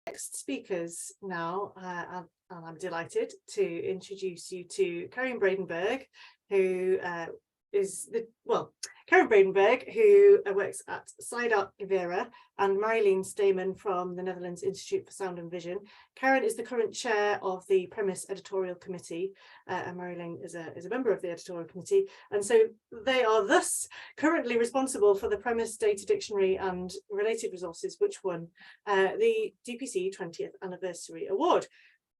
next speakers now, and I'm delighted to introduce you to Karen Bradenberg, who Karen Bradenberg, who works at Sideart Ivera, and Marjolein Steeman from the Netherlands Institute for Sound and Vision. Karen is the current chair of the PREMIS Editorial Committee, and Marjolein is a member of the Editorial Committee, and so they are thus currently responsible for the PREMIS Data Dictionary and related resources, which won the DPC 20th Anniversary Award.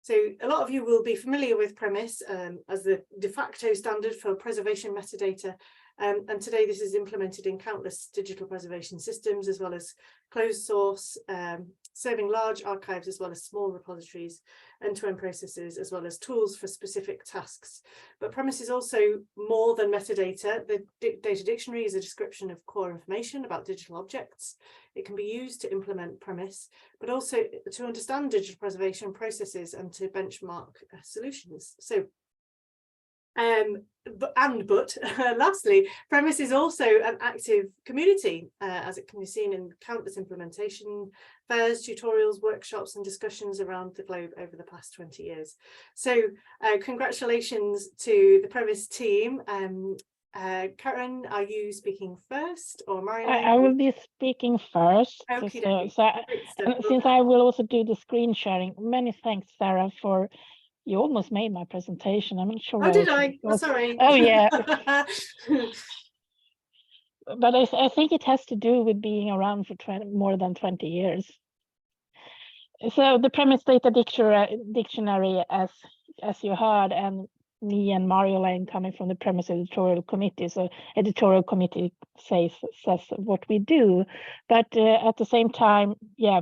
So a lot of you will be familiar with PREMIS as the de facto standard for preservation metadata, and today this is implemented in countless digital preservation systems, as well as closed source, serving large archives as well as small repositories, end-to-end processes, as well as tools for specific tasks. But PREMIS is also more than metadata. The data dictionary is a description of core information about digital objects. It can be used to implement PREMIS, but also to understand digital preservation processes and to benchmark solutions. So lastly, PREMIS is also an active community, as it can be seen in countless implementation fairs, tutorials, workshops and discussions around the globe over the past 20 years. So congratulations to the PREMIS team. Karen, are you speaking first, or Marjolein? I will be speaking first. Okay, Since I will also do the screen sharing, many thanks, Sarah, for you almost made my presentation. I'm not sure. Oh, did I? Oh, sorry. Oh, yeah. But I think it has to do with being around for more than 20 years. So the PREMIS Data Dictionary, as you heard, and me and Marjolein coming from the PREMIS Editorial Committee. So Editorial Committee says what we do. But at the same time, yeah,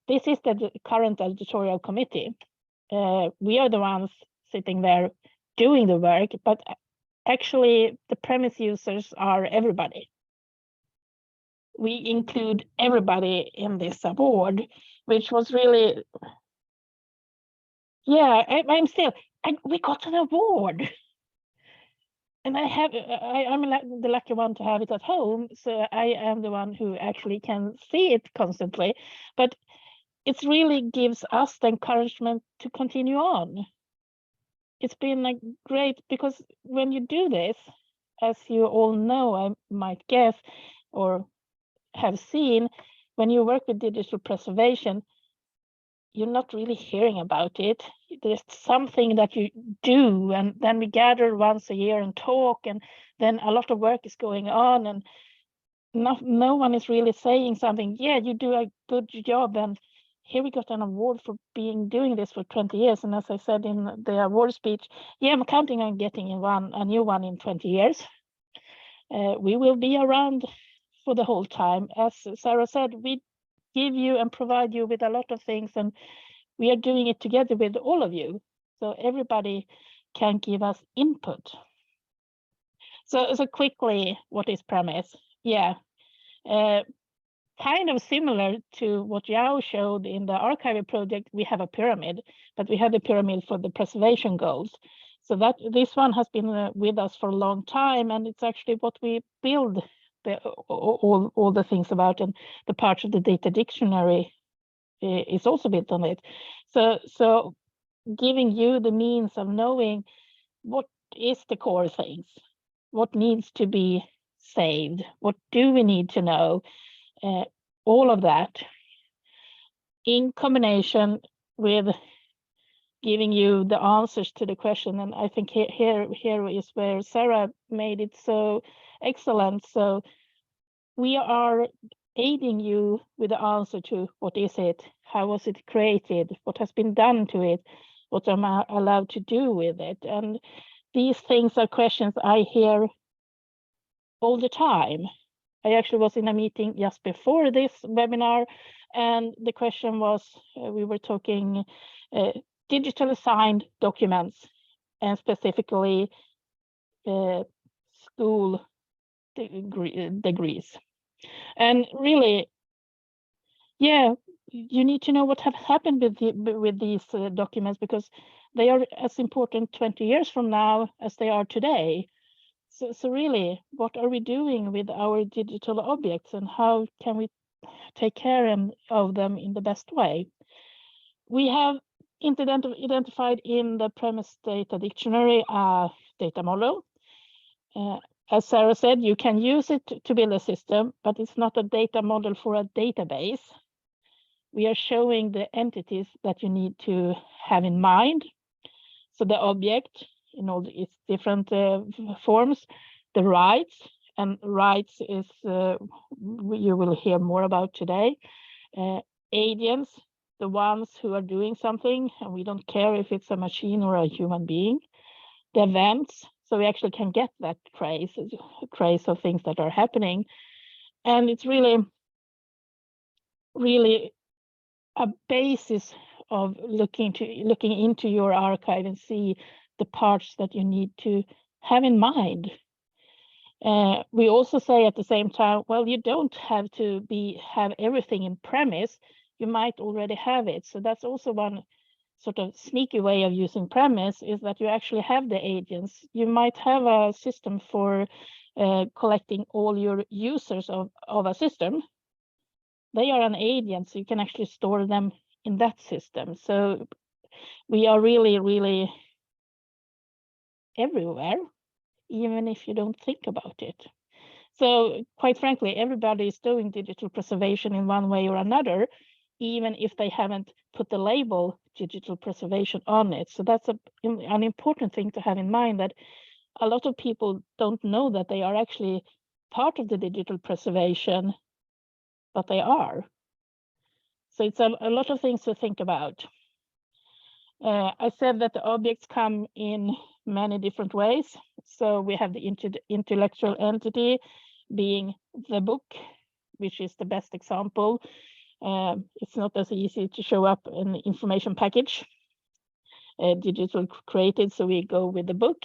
this is the current Editorial Committee. We are the ones sitting there doing the work, but actually the PREMIS users are everybody. We include everybody in this award, which was really, yeah, we got an award. And I'm the lucky one to have it at home, so I am the one who actually can see it constantly. But it really gives us the encouragement to continue on. It's been great, because when you do this, as you all know, I might guess, or have seen, when you work with digital preservation, you're not really hearing about it. There's something that you do, and then we gather once a year and talk, and then a lot of work is going on, and no one is really saying something. Yeah, you do a good job, and here we got an award for doing this for 20 years. And as I said in the award speech, yeah, I'm counting on getting a new one in 20 years. We will be around for the whole time. As Sarah said, we give you and provide you with a lot of things, and we are doing it together with all of you. So everybody can give us input. So quickly, what is PREMIS? Yeah. Kind of similar to what Yao showed in the archiving project, we have a pyramid, but we have the pyramid for the preservation goals. So that this one has been with us for a long time, and it's actually what we build all the things about, and the parts of the data dictionary is also built on it. So giving you the means of knowing what is the core things, what needs to be saved, what do we need to know. All of that in combination with giving you the answers to the question. And I think here is where Sarah made it so excellent. So we are aiding you with the answer to what is it, how was it created, what has been done to it, what am I allowed to do with it. And these things are questions I hear all the time. I actually was in a meeting just before this webinar, and the question was, we were talking digitally signed documents, and specifically school degrees. And really, yeah, you need to know what have happened with these documents, because they are as important 20 years from now as they are today. So really, what are we doing with our digital objects, and how can we take care of them in the best way? We have identified in the PREMIS Data Dictionary a data model. As Sarah said, you can use it to build a system, but it's not a data model for a database. We are showing the entities that you need to have in mind. So the object in all its different forms, the rights, and rights is you will hear more about today. Agents, the ones who are doing something, and we don't care if it's a machine or a human being. The events, so we actually can get that trace of things that are happening. And it's really a basis of looking into your archive and see the parts that you need to have in mind. We also say at the same time, well, you don't have to have everything in PREMIS. You might already have it. So that's also one sort of sneaky way of using PREMIS, is that you actually have the agents. You might have a system for collecting all your users of a system. They are an agent, so you can actually store them in that system. So we are really everywhere, even if you don't think about it. So quite frankly, everybody is doing digital preservation in one way or another, even if they haven't put the label digital preservation on it. So that's an important thing to have in mind, that a lot of people don't know that they are actually part of the digital preservation, but they are. So it's a lot of things to think about. I said that the objects come in many different ways. So we have the intellectual entity being the book, which is the best example. It's not as easy to show up an information package, digital created, so we go with the book.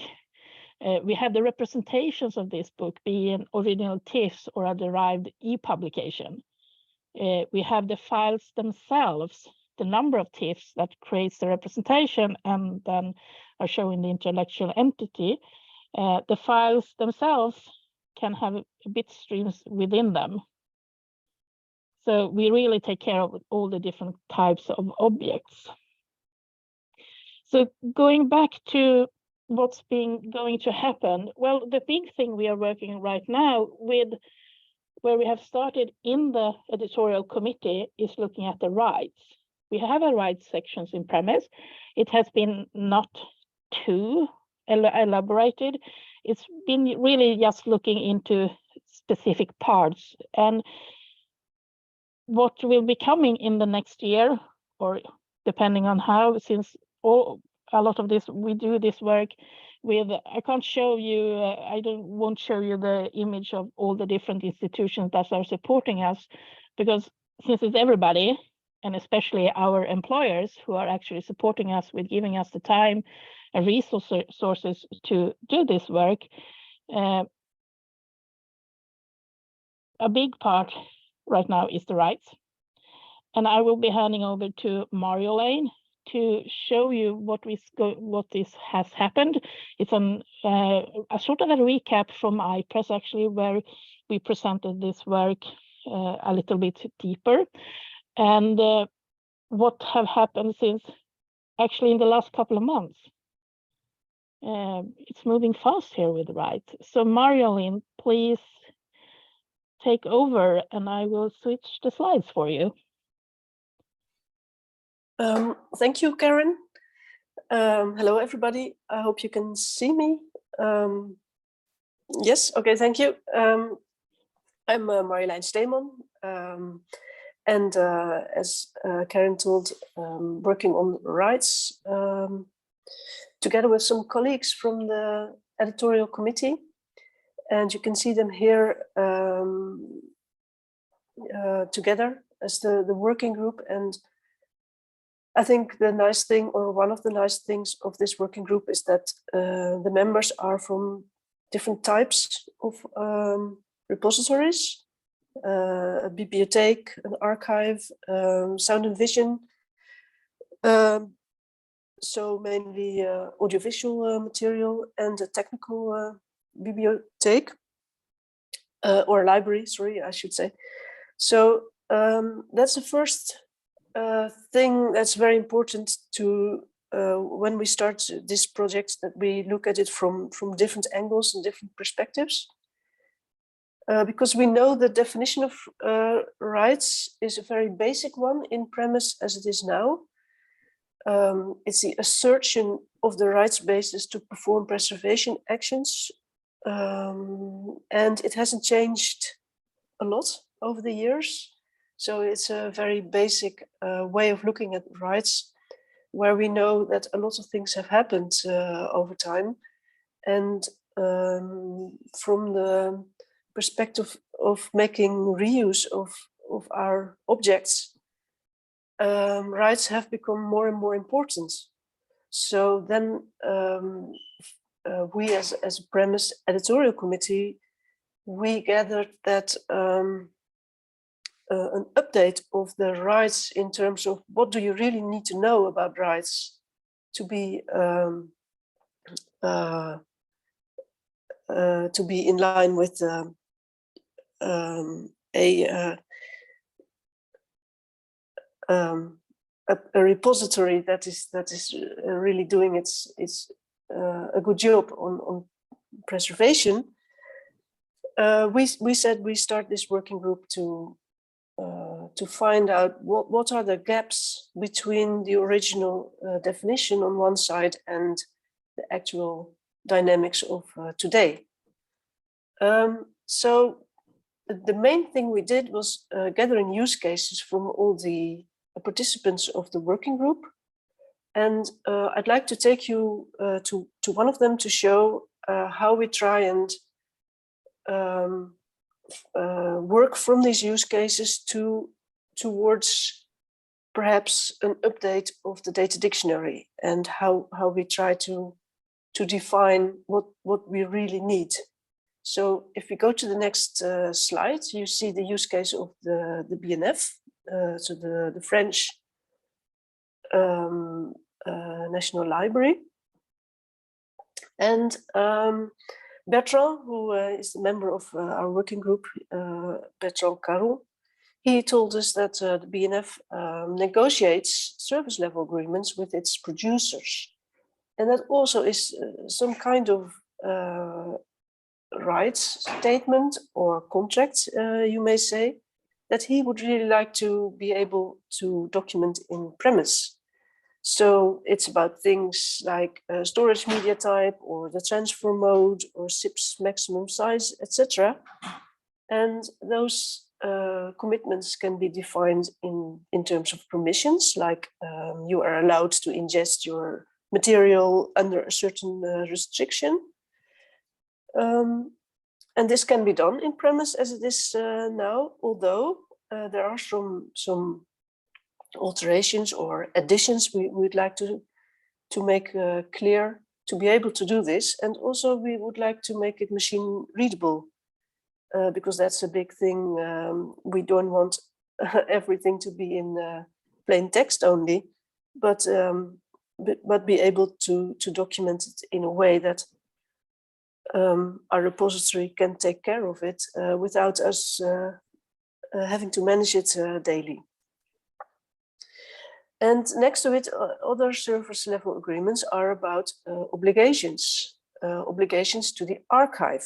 We have the representations of this book being original TIFFs or a derived e-publication. We have the files themselves, the number of TIFFs that creates the representation and then are showing the intellectual entity. The files themselves can have bit streams within them. So we really take care of all the different types of objects. So going back to what's going to happen, well, the big thing we are working right now with, where we have started in the editorial committee, is looking at the rights. We have a rights sections in PREMIS. It has been not too elaborated. It's been really just looking into specific parts. And what will be coming in the next year, or depending on how, since a lot of this, we do this work with, I can't show you, won't show you the image of all the different institutions that are supporting us, because since it's everybody, and especially our employers who are actually supporting us with giving us the time and resources to do this work, a big part right now is the rights. And I will be handing over to Marjolaine to show you what this has happened. It's a sort of a recap from iPress, actually, where we presented this work a little bit deeper. And what have happened since actually in the last couple of months. It's moving fast here with rights. So Marjolaine, please take over and I will switch the slides for you. Thank you, Karen. Hello, everybody. I hope you can see me. Yes, okay, thank you. I'm Marjolein Steeman, and as Karen told, working on rights together with some colleagues from the editorial committee. And you can see them here together as the working group. And I think the nice thing, or one of the nice things of this working group, is that the members are from different types of repositories, a bibliotheek, an archive, sound and vision, so mainly audiovisual material, and a technical bibliotheek, or library, sorry, I should say. So that's the first thing that's very important to when we start this project, that we look at it from different angles and different perspectives. Because we know the definition of rights is a very basic one in PREMIS as it is now. It's the assertion of the rights basis to perform preservation actions. And it hasn't changed a lot over the years. So it's a very basic way of looking at rights, where we know that a lot of things have happened over time. And from the perspective of making reuse of our objects, rights have become more and more important. So then we as a PREMIS Editorial Committee, we gathered that an update of the rights in terms of what do you really need to know about rights to be in line with a repository that is really doing its a good job on preservation. We said we start this working group to find out what are the gaps between the original definition on one side and the actual dynamics of today. So the main thing we did was gathering use cases from all the participants of the working group. And I'd like to take you to one of them to show how we try and work from these use cases towards perhaps an update of the data dictionary, and how we try to define what we really need. So if we go to the next slide, you see the use case of the BNF, so the French National Library. And Bertrand, who is the member of our working group, Bertrand Caron, he told us that the BNF negotiates service level agreements with its producers. And that also is some kind of rights statement or contract, you may say, that he would really like to be able to document in PREMIS. So it's about things like storage media type, or the transfer mode, or SIP's maximum size, etc. And those commitments can be defined in terms of permissions, like you are allowed to ingest your material under a certain restriction. And this can be done in PREMIS as it is now, although there are some alterations or additions we would like to make clear to be able to do this. And also we would like to make it machine readable, because that's a big thing. We don't want everything to be in plain text only, but be able to document it in a way that our repository can take care of it without us having to manage it daily. And next to it, other service level agreements are about obligations to the archive.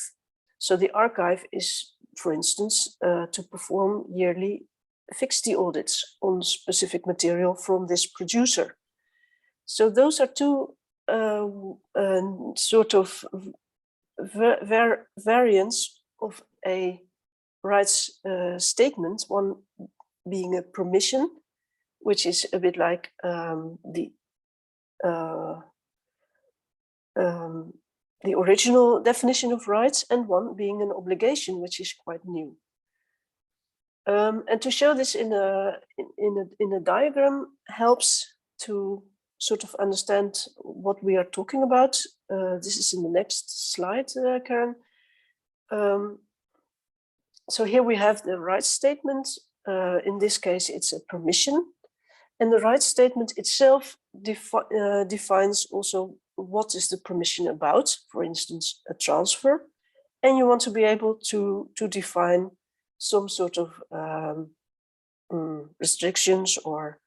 So the archive is, for instance, to perform yearly fixity audits on specific material from this producer. So those are two sort of variants of a rights statement, one being a permission, which is a bit like the original definition of rights, and one being an obligation, which is quite new. And to show this in a diagram helps to sort of understand what we are talking about. This is in the next slide, Karen. So here we have the rights statement. In this case, it's a permission. And the rights statement itself defines also what is the permission about, for instance, a transfer. And you want to be able to define some sort of restrictions or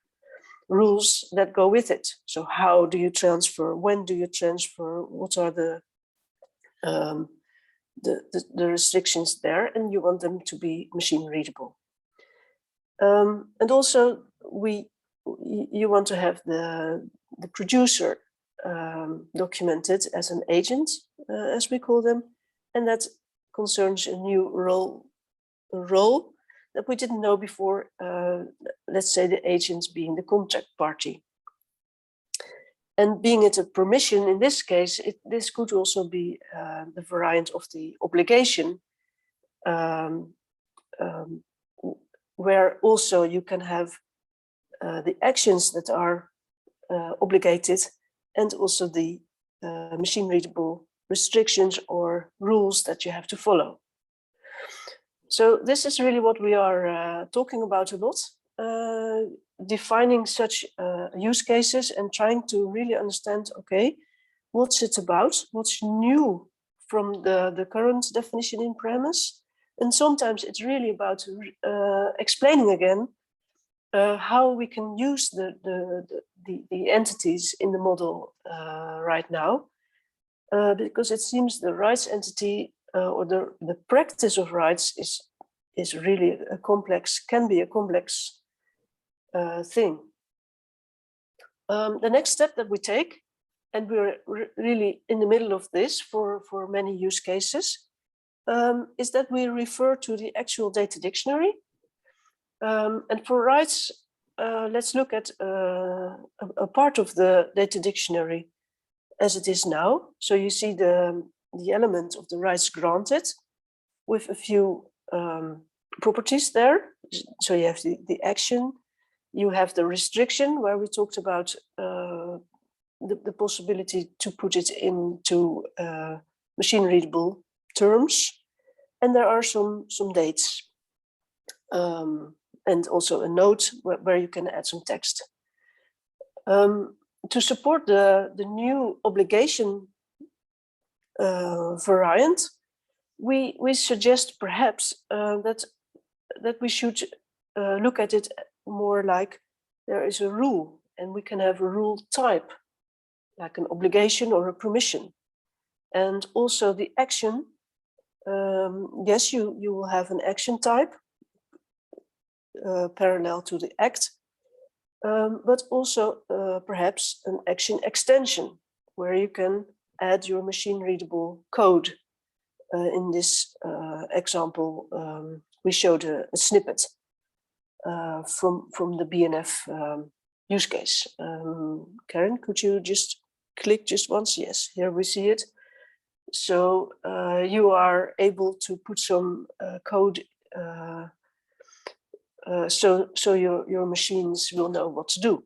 rules that go with it. So how do you transfer? When do you transfer? What are the restrictions there? And you want them to be machine readable. And also you want to have the producer documented as an agent, as we call them, and that concerns a new role that we didn't know before. Let's say the agents being the contract party, and being it a permission in this case, this could also be the variant of the obligation, where also you can have the actions that are obligated, and also the machine readable restrictions or rules that you have to follow. So this is really what we are talking about a lot, defining such use cases and trying to really understand, okay, what's it about? What's new from the current definition in PREMIS? And sometimes it's really about explaining again how we can use the entities in the model right now, because it seems the rights entity or the practice of rights is really a complex, can be a complex thing. The next step that we take, and we're really in the middle of this for many use cases, is that we refer to the actual data dictionary. And for rights, let's look at a part of the data dictionary as it is now. So you see the element of the rights granted with a few properties there. So you have the action, you have the restriction where we talked about the possibility to put it into machine readable terms, and there are some dates, and also a note where you can add some text. To support the new obligation variant, we suggest perhaps that we should look at it more like there is a rule, and we can have a rule type, like an obligation or a permission. And also the action, yes, you will have an action type parallel to the act, but also perhaps an action extension where you can add your machine readable code. In this example, we showed a snippet from the BNF use case. Karen, could you just click just once? Yes, here we see it. So you are able to put some code so your machines will know what to do.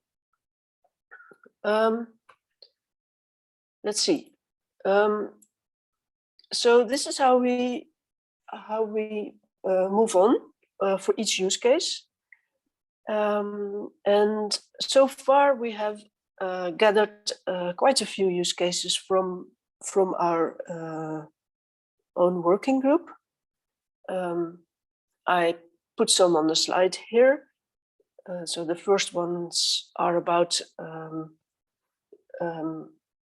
Let's see. So this is how we move on for each use case. And so far we have gathered quite a few use cases from our own working group. I put some on the slide here. So the first ones are about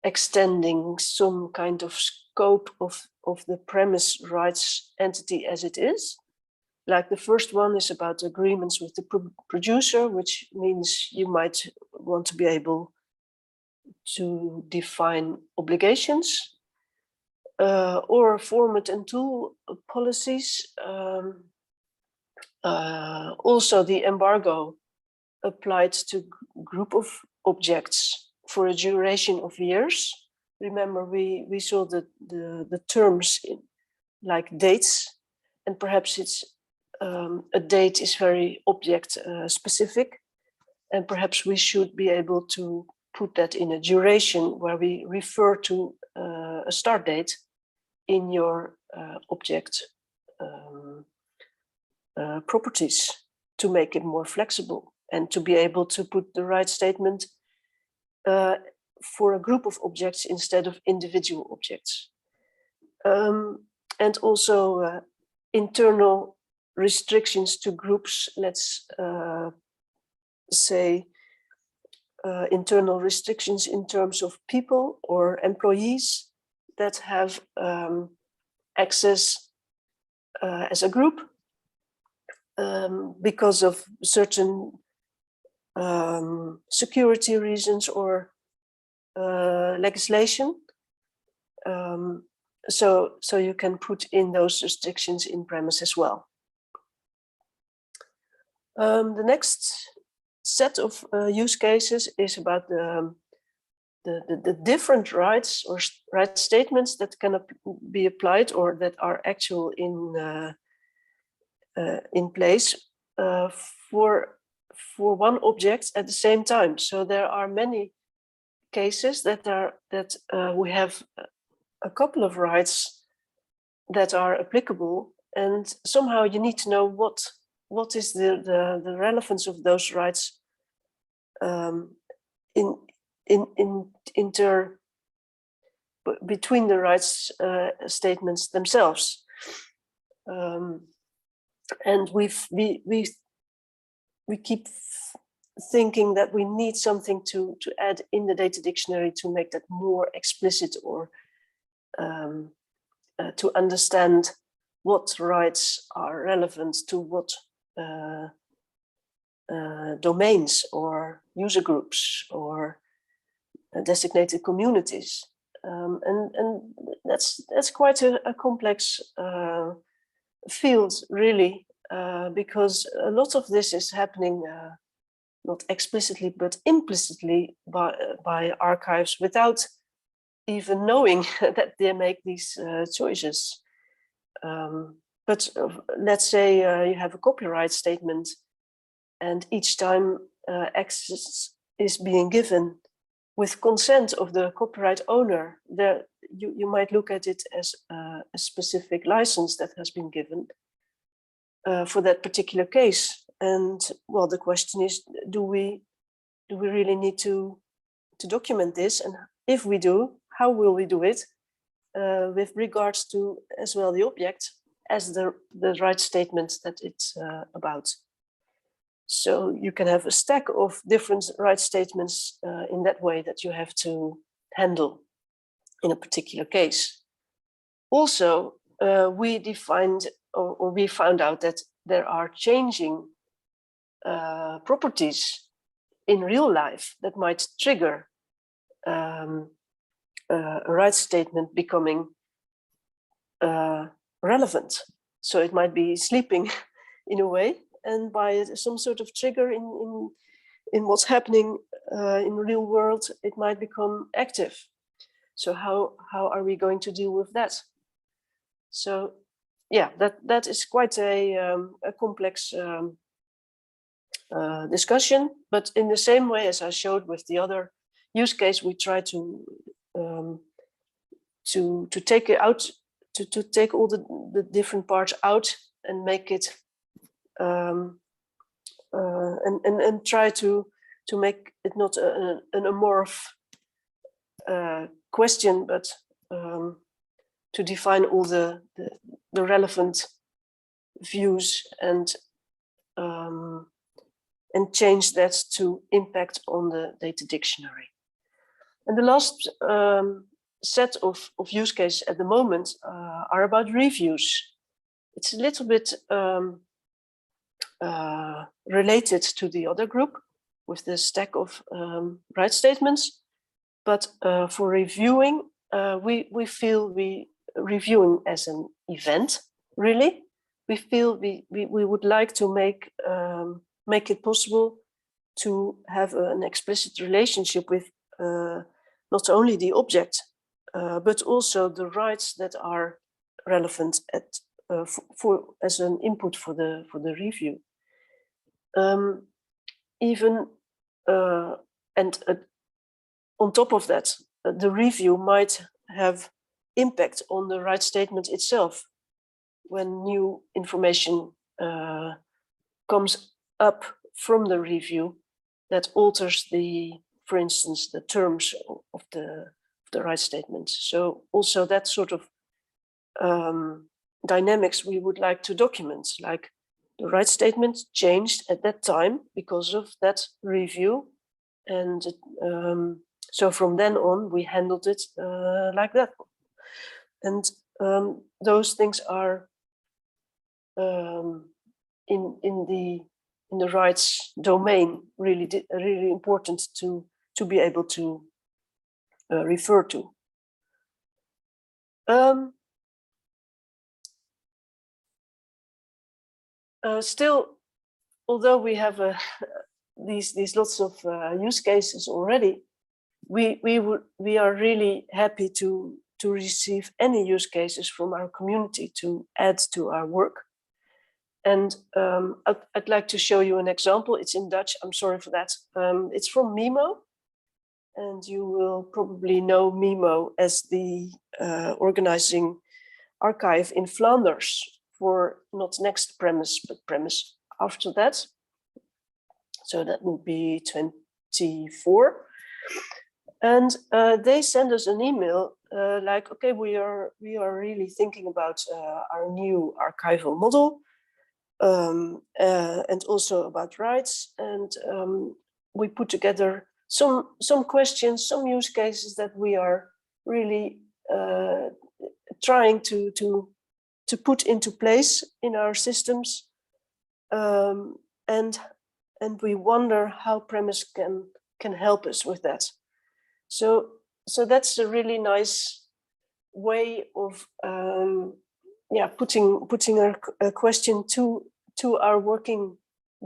extending some kind of scope of the PREMIS rights entity as it is. Like the first one is about agreements with the producer, which means you might want to be able to define obligations or format and tool policies. Also the embargo applied to group of objects for a duration of years. Remember, we saw the terms like dates, and perhaps it's a date is very object specific, and perhaps we should be able to put that in a duration where we refer to a start date in your object properties to make it more flexible and to be able to put the right statement for a group of objects instead of individual objects. And also internal restrictions to groups, let's say internal restrictions in terms of people or employees that have access as a group because of certain security reasons or legislation. So you can put in those restrictions in PREMIS as well. The next set of use cases is about the different rights or right statements that can be applied or that are actual in place for one object at the same time. So there are many cases that we have a couple of rights that are applicable, and somehow you need to know what is the relevance of those rights between the rights statements themselves. And we keep thinking that we need something to add in the data dictionary to make that more explicit, or to understand what rights are relevant to what domains or user groups or designated communities. And that's quite a complex field, really, because a lot of this is happening not explicitly but implicitly by archives without even knowing that they make these choices. But let's say you have a copyright statement, and each time access is being given with consent of the copyright owner, you might look at it as a specific license that has been given for that particular case. And well, the question is, do we really need to document this? And if we do, how will we do it with regards to as well the object as the right statement that it's about? So you can have a stack of different right statements in that way that you have to handle in a particular case. Also, we defined or we found out that there are changing properties in real life that might trigger a right statement becoming relevant. So it might be sleeping in a way, and by some sort of trigger in what's happening in the real world, it might become active. So how are we going to deal with that? So yeah, that is quite a complex discussion, but in the same way as I showed with the other use case, we try to take it out, to take all the different parts out and make it and try to make it not an amorph question, but to define all the relevant views and change that to impact on the data dictionary. And the last set of use cases at the moment are about reviews. It's a little bit related to the other group with the stack of right statements, but for reviewing, we feel reviewing as an event, really. We feel we would like to make it possible to have an explicit relationship with not only the object, but also the rights that are relevant as an input for the review. On top of that, the review might have impact on the right statement itself when new information comes up from the review that alters for instance, the terms of the right statement. So also that sort of dynamics we would like to document, like the right statement changed at that time because of that review, And so from then on, we handled it like that. And those things are in the rights domain really important to be able to refer to. Still, although we have these lots of use cases already, we are really happy to receive any use cases from our community to add to our work. And I'd like to show you an example. It's in Dutch, I'm sorry for that. It's from MIMO, and you will probably know MIMO as the organizing archive in Flanders for not next PREMIS, but PREMIS after that. So that will be 24. And they send us an email like, okay, we are really thinking about our new archival model, and also about rights. And we put together some questions, some use cases that we are really trying to put into place in our systems, and we wonder how PREMIS can help us with that. So that's a really nice way of putting a question to our working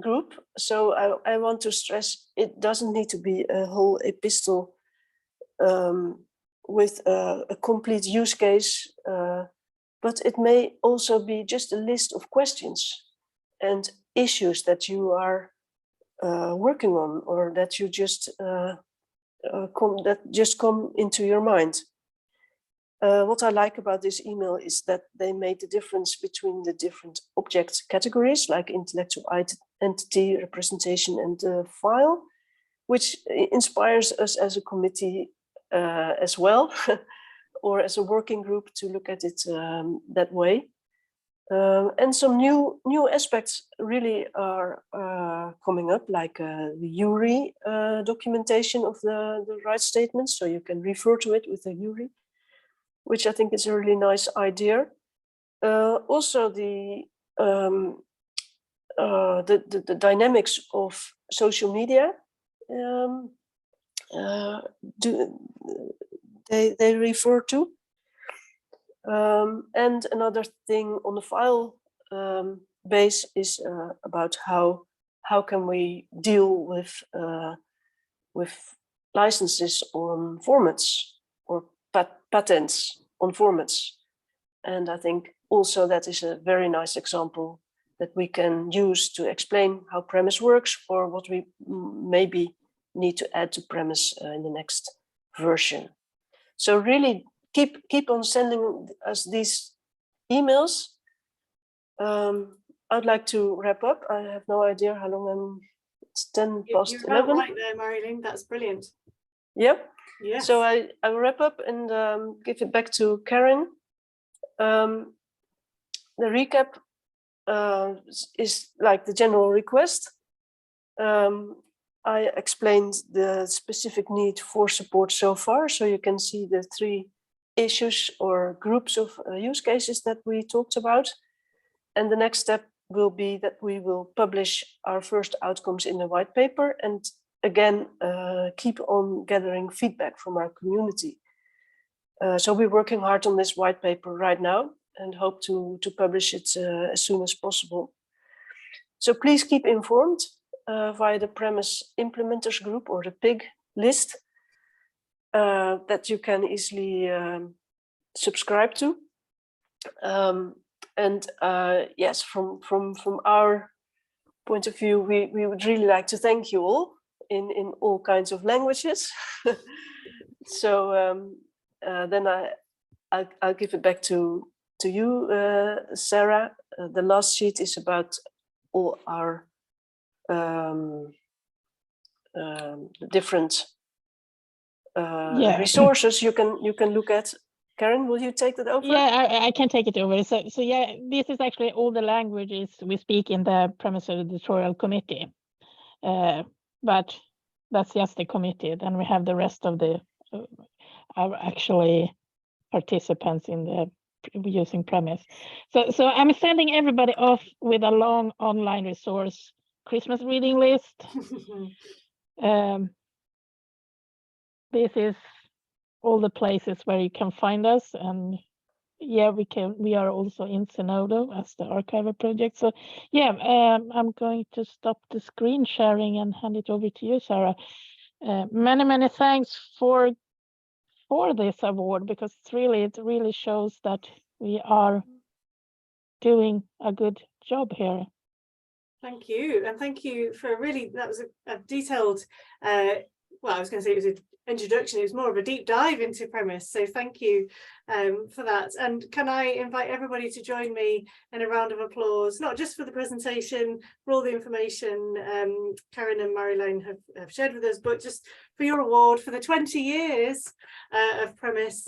group. So I want to stress, it doesn't need to be a whole epistle with a complete use case, but it may also be just a list of questions and issues that you are working on, or that you just come into your mind. What I like about this email is that they made the difference between the different object categories, like intellectual entity, representation, and file, which inspires us as a committee as well, or as a working group to look at it that way. And some new aspects really are coming up, like the URI documentation of the rights statements, so you can refer to it with the URI, which I think is a really nice idea. Also the dynamics of social media, they refer to. And another thing on the file base is about how can we deal with licenses on formats, or patents on formats. And I think also that is a very nice example that we can use to explain how PREMIS works, or what we maybe need to add to PREMIS in the next version. So really keep on sending us these emails. I'd like to wrap up. I have no idea how long it's 10 past 11. You're right there, Marilyn. That's brilliant. Yep. Yes. So I will wrap up and give it back to Karen. The recap is like the general request. I explained the specific need for support so far, so you can see the 3 issues or groups of use cases that we talked about. And the next step will be that we will publish our first outcomes in the white paper, and again keep on gathering feedback from our community. So we're working hard on this white paper right now and hope to publish it as soon as possible. So please keep informed via the PREMIS implementers group, or the PIG list, that you can easily subscribe to. And yes, from our point of view, we would really like to thank you all in all kinds of languages. So then I'll give it back to you, Sarah. The last sheet is about all our different resources you can look at. Karen, will you take that over? Yeah, I can take it over. So yeah, this is actually all the languages we speak in the PREMIS Editorial Committee. But That's just the committee. Then we have the rest of the are actually participants in the using PREMIS. So I'm sending everybody off with a long online resource Christmas reading list. This is all the places where you can find us, and yeah, we are also in Zenodo as the archiver project. So yeah, I'm going to stop the screen sharing and hand it over to you, Sarah. Many thanks for this award, because it really shows that we are doing a good job here. Thank you, and thank you for that was a detailed, well, I was going to say it was an introduction, it was more of a deep dive into PREMIS, so thank you for that. And can I invite everybody to join me in a round of applause, not just for the presentation, for all the information Karen and Marilyn have shared with us, but just for your award for the 20 years of PREMIS,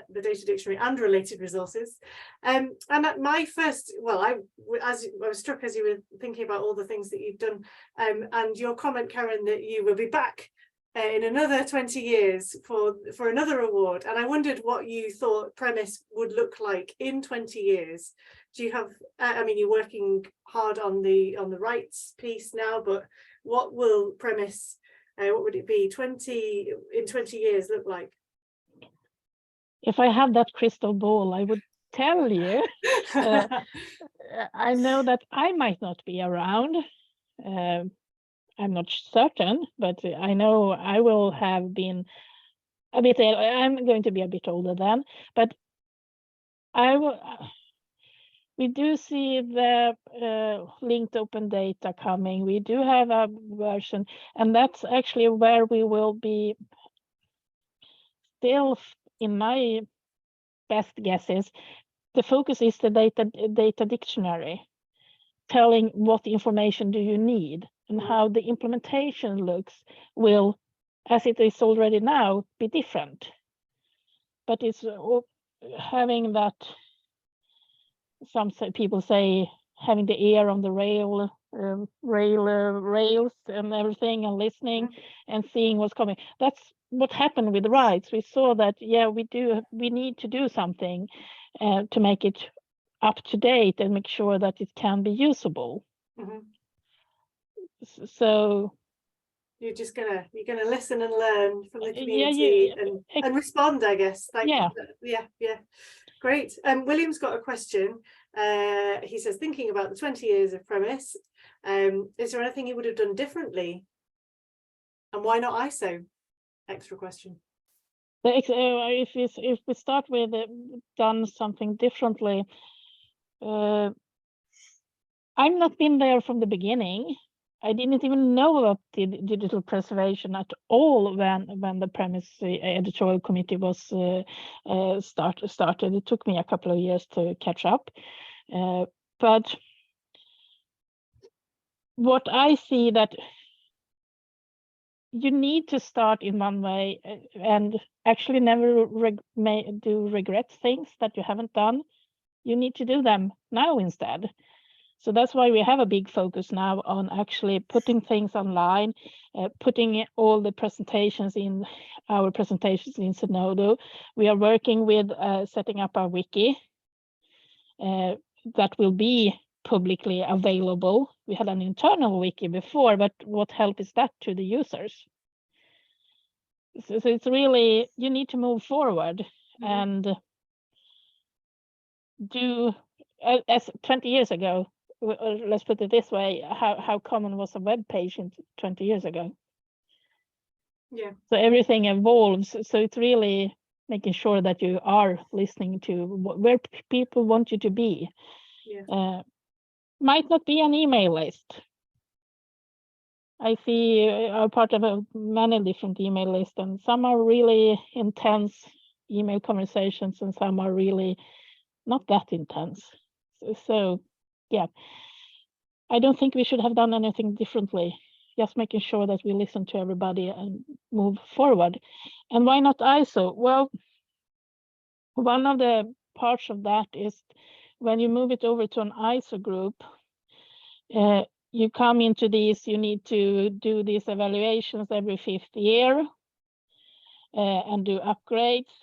the Data Dictionary and related resources. And at my first, well, I was struck as you were thinking about all the things that you've done, and your comment, Karen, that you will be back in another 20 years for another award, and I wondered what you thought PREMIS would look like in 20 years. Do you have, I mean, you're working hard on the rights piece now, but what will PREMIS, what would it be in 20 years look like? If I had that crystal ball, I would tell you. I know that I might not be around. I'm not certain, but I know I will have been a bit, I'm going to be a bit older then, but I will, we do see the linked open data coming. We do have a version, and that's actually where we will be still, in my best guesses, the focus is the data dictionary, telling what information do you need, and how the implementation looks will, as it is already now, be different. But it's having that, some people say, having the ear on the rails and everything, and listening and seeing what's coming. That's what happened with the rights. We saw that, yeah, we need to do something to make it up to date and make sure that it can be usable. So you're gonna listen and learn from the community, and respond, I guess. Yeah, great. William's got a question. He says, thinking about the 20 years of PREMIS, is there anything you would have done differently, and why not ISO? Extra question. If we start with done something differently, I've not been there from the beginning. I didn't even know about the digital preservation at all when the PREMIS Editorial Committee was started. It took me a couple of years to catch up. But what I see that you need to start in one way and actually never regret things that you haven't done. You need to do them now instead. So that's why we have a big focus now on actually putting things online, putting all the presentations in our presentations in Zenodo. We are working with setting up a wiki that will be publicly available. We had an internal wiki before, but what help is that to the users? So it's really, you need to move forward and do, as 20 years ago, let's put it this way, how common was a web page in 20 years ago? Yeah. So everything evolves. So it's really making sure that you are listening to where people want you to be. Yeah. Might not be an email list. I see are part of many different email lists, and some are really intense email conversations, and some are really not that intense. So yeah, I don't think we should have done anything differently. Just making sure that we listen to everybody and move forward. And why not ISO? Well, one of the parts of that is when you move it over to an ISO group, you come into these, you need to do these evaluations every 5th year and do upgrades.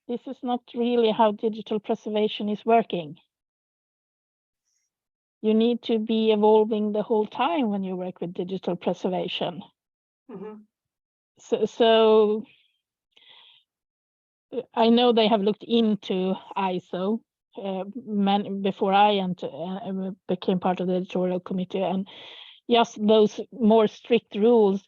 This is not really how digital preservation is working. You need to be evolving the whole time when you work with digital preservation. Mm-hmm. So I know they have looked into ISO before I became part of the editorial committee, and just those more strict rules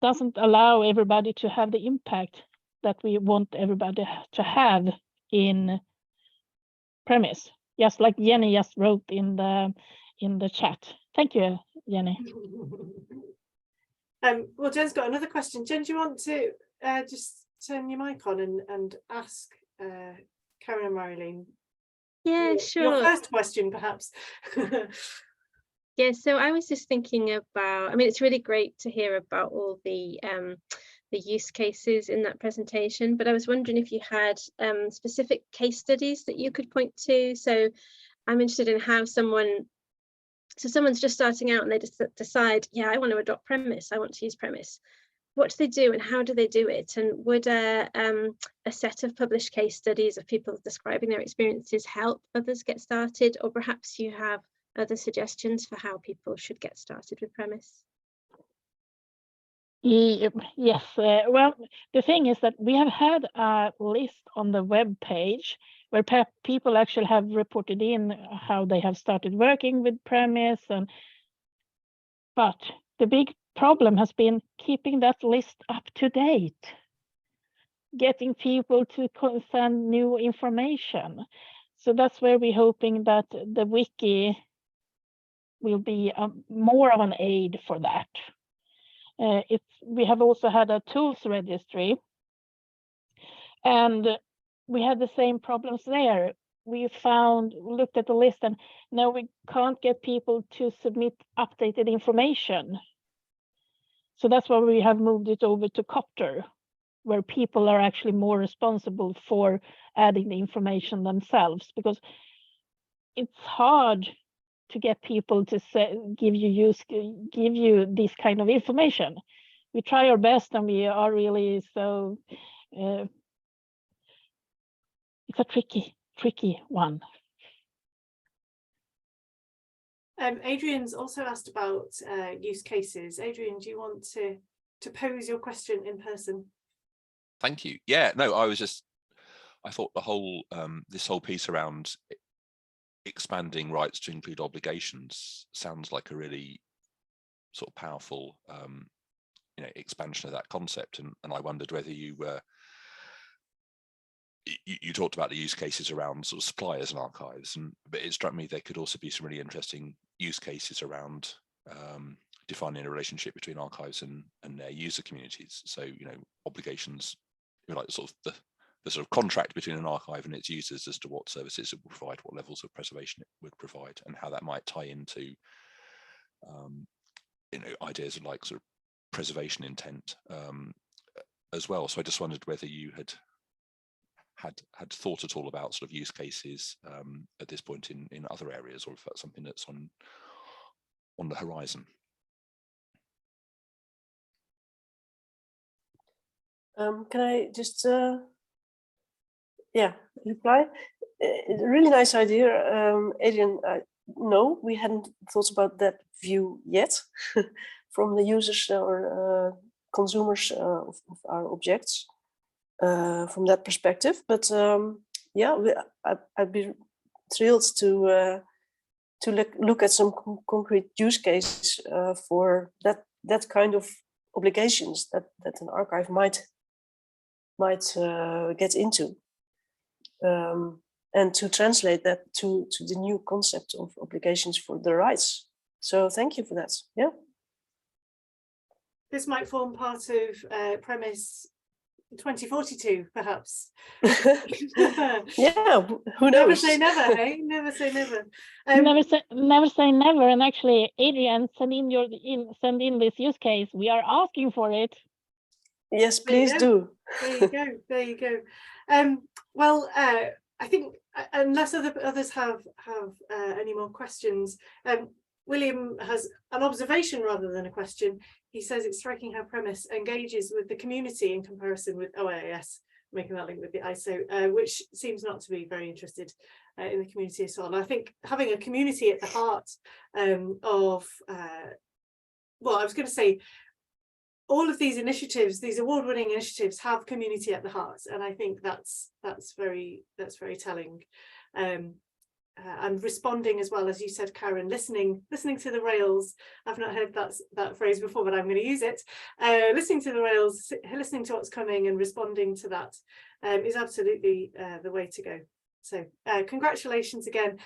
doesn't allow everybody to have the impact that we want everybody to have in PREMIS, just like Jenny just wrote in the chat. Thank you, Jenny. Well, Jen's got another question. Jen, do you want to just turn your mic on and ask Karen and Marilyn? Yeah, sure. Your first question, perhaps. Yeah, so I was just thinking about, I mean, it's really great to hear about all the use cases in that presentation, but I was wondering if you had specific case studies that you could point to. So I'm interested in how someone's just starting out and they just decide, yeah, I want to adopt PREMIS, I want to use PREMIS. What do they do and how do they do it? And would a set of published case studies of people describing their experiences help others get started? Or perhaps you have other suggestions for how people should get started with PREMIS? Yes, well, the thing is that we have had a list on the web page where people actually have reported in how they have started working with PREMIS, but the big problem has been keeping that list up to date, getting people to send new information. So that's where we're hoping that the wiki will be more of an aid for that. We have also had a tools registry, and we had the same problems there. We looked at the list, and now we can't get people to submit updated information. So that's why we have moved it over to Copter, where people are actually more responsible for adding the information themselves, because it's hard to get people to give you this kind of information. We try our best, and we are really so. It's a tricky one. Adrian's also asked about use cases. Adrian, do you want to pose your question in person? Thank you. Yeah, no, I thought the whole this whole piece around expanding rights to include obligations sounds like a really sort of powerful expansion of that concept, and I wondered whether you talked about the use cases around sort of suppliers and archives, but it struck me there could also be some really interesting use cases around defining a relationship between archives and their user communities. So obligations, like sort of the sort of contract between an archive and its users as to what services it will provide, what levels of preservation it would provide, and how that might tie into ideas of like sort of preservation intent as well. So I just wondered whether you had thought at all about sort of use cases at this point in other areas, or if that's something that's on the horizon. Can I just reply? A really nice idea, Adrian. No, we hadn't thought about that view yet from the users or consumers of our objects from that perspective. But yeah, I'd be thrilled to look at some concrete use case for that kind of obligations that an archive might get into, and to translate that to the new concept of obligations for the rights. So thank you for that. Yeah. This might form part of PREMIS 2042, perhaps. Yeah, who knows? Never say never, hey? Never say never. Never say never. And actually, Adrian, send in this use case. We are asking for it. Yes, please do. There you go. There you go. Well, I think unless others have any more questions, William has an observation rather than a question. He says it's striking how PREMIS engages with the community in comparison with OIAS, making that link with the ISO, which seems not to be very interested in the community at all. And I think having a community at the heart of, well, I was going to say, all of these initiatives, these award-winning initiatives, have community at the heart, and I think that's very telling. And responding as well, as you said, Karen, listening to the rails. I've not heard that phrase before, but I'm going to use it. Listening to the rails, listening to what's coming and responding to that is absolutely the way to go. So congratulations again.